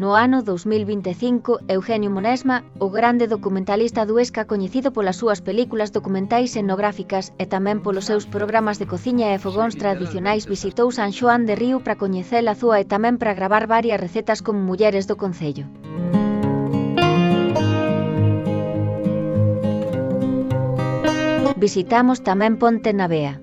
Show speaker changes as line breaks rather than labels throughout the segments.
No ano 2025, Eugenio Monesma, o grande documentalista do Huesca coñecido polas súas películas documentais etnográficas e tamén polos seus programas de cociña e fogóns tradicionais, visitou San Xoán de Río para coñecer a zúa e tamén para gravar varias recetas con mulleres do concello. Visitamos tamén Ponte na Bea.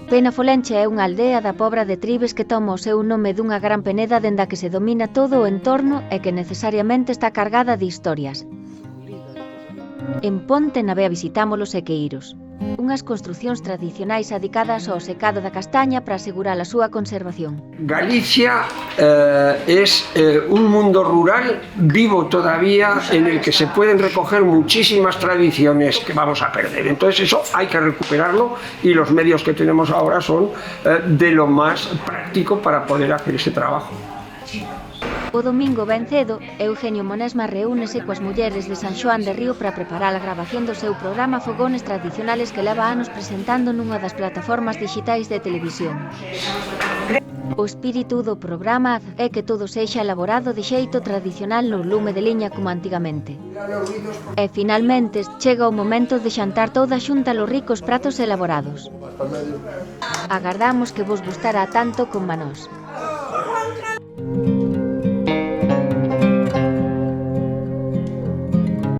Penafolenche é unha aldea da Pobra de Tribes que toma o seu nome dunha gran peneda dende a que se domina todo o entorno e que necesariamente está cargada de historias. En Ponte na Bea visitamos os sequeiros, unhas construcións tradicionais adicadas ao secado da castaña para asegurar a súa conservación.
Galicia es un mundo rural vivo todavía en el que se pueden recoger muchísimas tradiciones que vamos a perder. Entonces eso hay que recuperarlo y los medios que tenemos ahora son de lo más práctico para poder hacer ese trabajo.
O domingo ben cedo, Eugenio Monesma reúnese coas mulleres de San Xoán de Río para preparar a gravación do seu programa Fogones Tradicionales que leva anos presentando nunha das plataformas digitais de televisión. O espírito do programa é que todo sexa elaborado de xeito tradicional no lume de liña como antigamente. E finalmente chega o momento de xantar toda xunta los ricos pratos elaborados. Agardamos que vos gustará tanto como a nós.